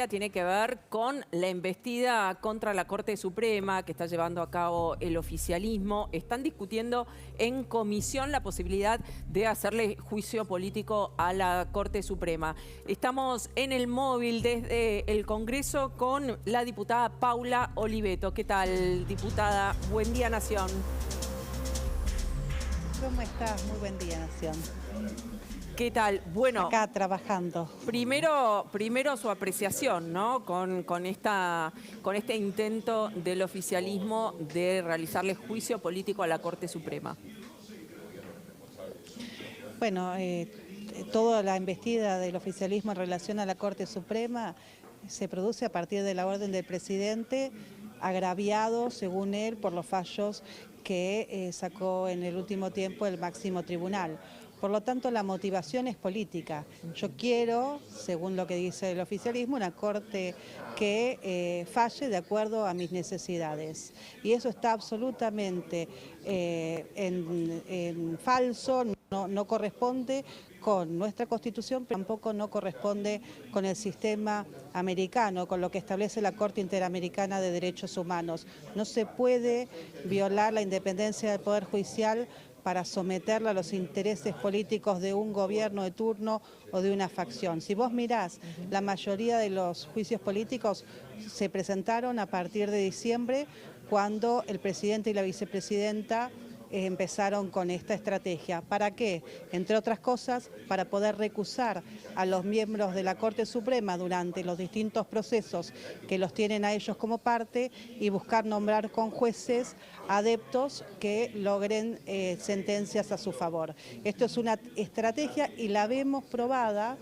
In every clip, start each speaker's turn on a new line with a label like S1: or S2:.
S1: tiene que ver con la embestida contra la Corte Suprema que está llevando a cabo el oficialismo. Están discutiendo en comisión la posibilidad de hacerle juicio político a la Corte Suprema. Estamos en el móvil desde el Congreso con la diputada Paula Oliveto. ¿Qué tal, diputada? Buen día, Nación.
S2: ¿Cómo estás? Muy buen día, Nación.
S1: ¿Qué tal? Bueno,
S2: acá trabajando.
S1: Primero su apreciación, ¿no? Con este intento del oficialismo de realizarle juicio político a la Corte Suprema.
S2: Bueno, toda la embestida del oficialismo en relación a la Corte Suprema se produce a partir de la orden del presidente, agraviado, según él, por los fallos que sacó en el último tiempo el máximo tribunal. Por lo tanto, la motivación es política. Yo quiero, según lo que dice el oficialismo, una corte que falle de acuerdo a mis necesidades. Y eso está absolutamente en falso, no corresponde con nuestra Constitución, pero tampoco no corresponde con el sistema americano, con lo que establece la Corte Interamericana de Derechos Humanos. No se puede violar la independencia del Poder Judicial para someterla a los intereses políticos de un gobierno de turno o de una facción. Si vos mirás, la mayoría de los juicios políticos se presentaron a partir de diciembre, cuando el presidente y la vicepresidenta empezaron con esta estrategia. ¿Para qué? Entre otras cosas, para poder recusar a los miembros de la Corte Suprema durante los distintos procesos que los tienen a ellos como parte y buscar nombrar con jueces adeptos que logren sentencias a su favor. Esto es una estrategia y la vemos probada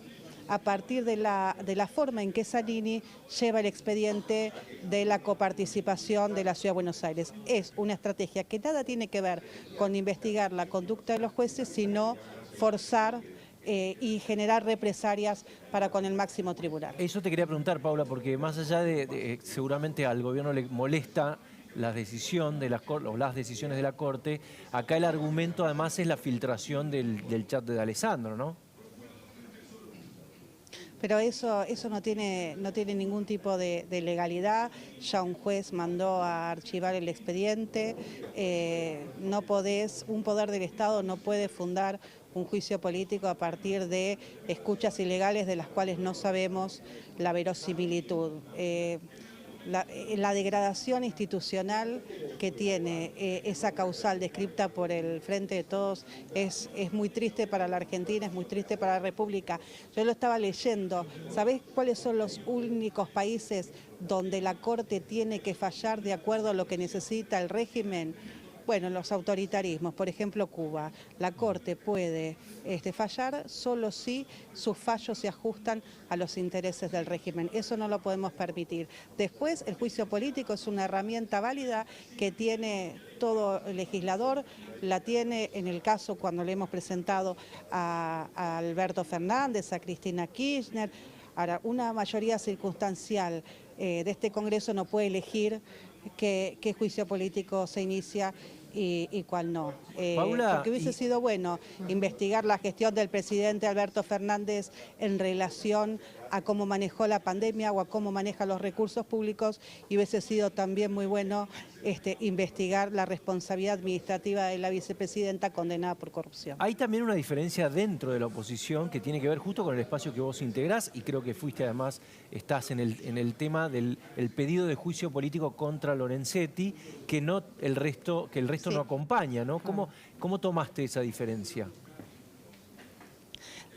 S2: a partir de la forma en que Zanini lleva el expediente de la coparticipación de la Ciudad de Buenos Aires. Es una estrategia que nada tiene que ver con investigar la conducta de los jueces, sino forzar y generar represalias para con el máximo tribunal.
S3: Eso te quería preguntar, Paula, porque más allá de seguramente al gobierno le molesta la decisión de las decisiones de la Corte, acá el argumento además es la filtración del chat de Alessandro, ¿no?
S2: Pero eso no tiene ningún tipo de legalidad. Ya un juez mandó a archivar el expediente. Un poder del Estado no puede fundar un juicio político a partir de escuchas ilegales de las cuales no sabemos la verosimilitud. La degradación institucional que tiene esa causal descripta por el Frente de Todos es muy triste para la Argentina, es muy triste para la República. Yo lo estaba leyendo. ¿Sabés cuáles son los únicos países donde la Corte tiene que fallar de acuerdo a lo que necesita el régimen? Bueno, los autoritarismos, por ejemplo Cuba, la Corte puede fallar solo si sus fallos se ajustan a los intereses del régimen. Eso no lo podemos permitir. Después, el juicio político es una herramienta válida que tiene todo legislador, la tiene en el caso cuando le hemos presentado a Alberto Fernández, a Cristina Kirchner. Ahora, una mayoría circunstancial de este Congreso no puede elegir qué juicio político se inicia y cuál no.
S3: Paula,
S2: porque hubiese sido bueno investigar la gestión del presidente Alberto Fernández en relación a cómo manejó la pandemia o a cómo maneja los recursos públicos, y hubiese sido también muy bueno investigar la responsabilidad administrativa de la vicepresidenta condenada por corrupción.
S3: Hay también una diferencia dentro de la oposición que tiene que ver justo con el espacio que vos integrás, y creo que estás en el tema del pedido de juicio político contra Lorenzetti, que el resto sí no acompaña, ¿no? ¿Cómo tomaste esa diferencia?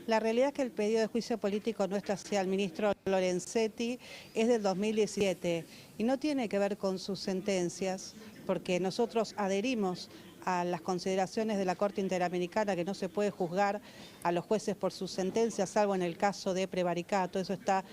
S2: La realidad es que el pedido de juicio político nuestro hacia el ministro Lorenzetti es del 2017 y no tiene que ver con sus sentencias, porque nosotros adherimos a las consideraciones de la Corte Interamericana, que no se puede juzgar a los jueces por sus sentencias, salvo en el caso de prevaricato. Eso está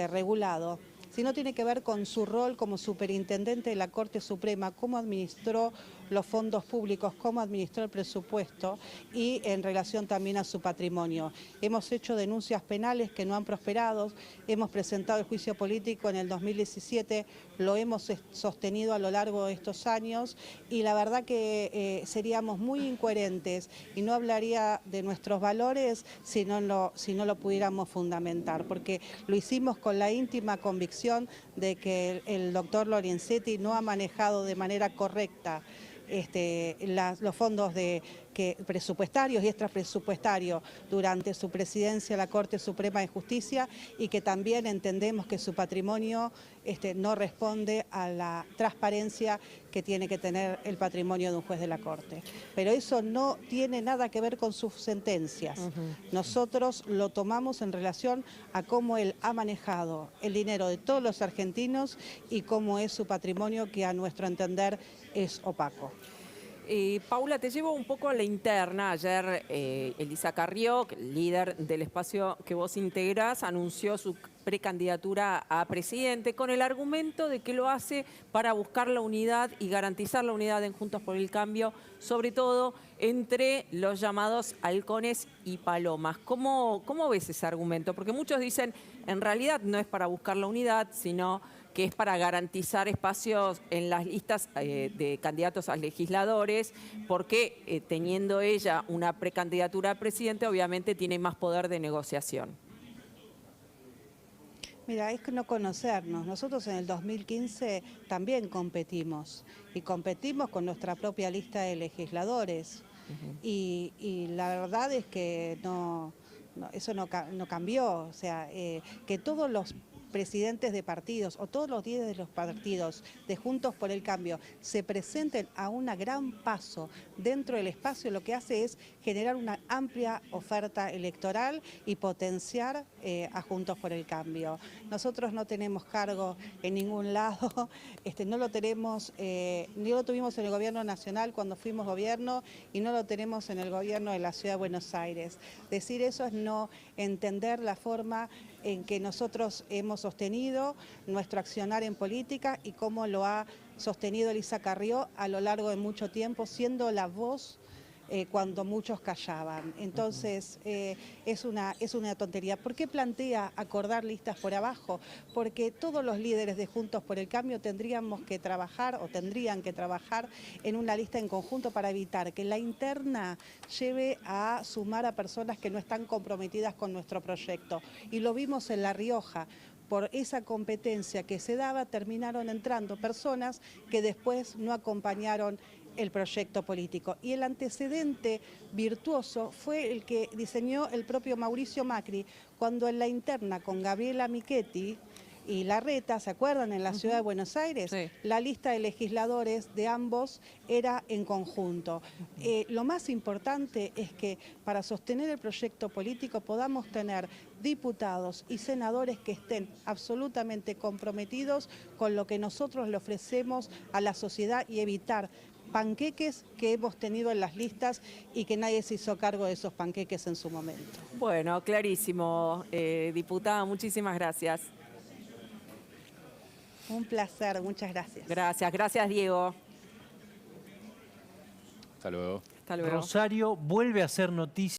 S2: regulado. sino tiene que ver con su rol como superintendente de la Corte Suprema, cómo administró los fondos públicos, cómo administró el presupuesto y en relación también a su patrimonio. Hemos hecho denuncias penales que no han prosperado, hemos presentado el juicio político en el 2017, lo hemos sostenido a lo largo de estos años y la verdad que seríamos muy incoherentes y no hablaría de nuestros valores si no lo pudiéramos fundamentar, porque lo hicimos con la íntima convicción de que el doctor Lorenzetti no ha manejado de manera correcta los fondos presupuestarios y extrapresupuestarios durante su presidencia de la Corte Suprema de Justicia y que también entendemos que su patrimonio no responde a la transparencia que tiene que tener el patrimonio de un juez de la Corte. Pero eso no tiene nada que ver con sus sentencias. Nosotros lo tomamos en relación a cómo él ha manejado el dinero de todos los argentinos y cómo es su patrimonio, que a nuestro entender es opaco.
S1: Paula, te llevo un poco a la interna. Ayer Elisa Carrió, líder del espacio que vos integrás, anunció su precandidatura a presidente con el argumento de que lo hace para buscar la unidad y garantizar la unidad en Juntos por el Cambio, sobre todo entre los llamados halcones y palomas. ¿Cómo ves ese argumento? Porque muchos dicen, en realidad no es para buscar la unidad, sino que es para garantizar espacios en las listas de candidatos a legisladores, porque teniendo ella una precandidatura a presidente, obviamente tiene más poder de negociación.
S2: Mira, es que no conocernos. Nosotros en el 2015 también competimos, y competimos con nuestra propia lista de legisladores. Y la verdad es que eso no cambió. O sea, que todos los presidentes de partidos o todos los líderes de los partidos de Juntos por el Cambio se presenten a un gran paso dentro del espacio, lo que hace es generar una amplia oferta electoral y potenciar a Juntos por el Cambio. Nosotros no tenemos cargo en ningún lado, no lo tenemos, ni lo tuvimos en el gobierno nacional cuando fuimos gobierno y no lo tenemos en el gobierno de la Ciudad de Buenos Aires. Decir eso es no entender la forma en que nosotros hemos sostenido nuestro accionar en política y cómo lo ha sostenido Elisa Carrió a lo largo de mucho tiempo, siendo la voz cuando muchos callaban. Entonces, es una tontería. ¿Por qué plantea acordar listas por abajo? Porque todos los líderes de Juntos por el Cambio tendrían que trabajar en una lista en conjunto para evitar que la interna lleve a sumar a personas que no están comprometidas con nuestro proyecto. Y lo vimos en La Rioja. Por esa competencia que se daba, terminaron entrando personas que después no acompañaron el proyecto político. Y el antecedente virtuoso fue el que diseñó el propio Mauricio Macri, cuando en la interna con Gabriela Michetti y Larreta, ¿se acuerdan? En la Ciudad de Buenos Aires, sí. La lista de legisladores de ambos era en conjunto. Lo más importante es que para sostener el proyecto político podamos tener diputados y senadores que estén absolutamente comprometidos con lo que nosotros le ofrecemos a la sociedad y evitar panqueques que hemos tenido en las listas y que nadie se hizo cargo de esos panqueques en su momento.
S1: Bueno, clarísimo, diputada, muchísimas gracias.
S2: Un placer, muchas gracias.
S1: Gracias Diego.
S4: Hasta luego.
S1: Hasta luego.
S3: Rosario vuelve a ser noticia.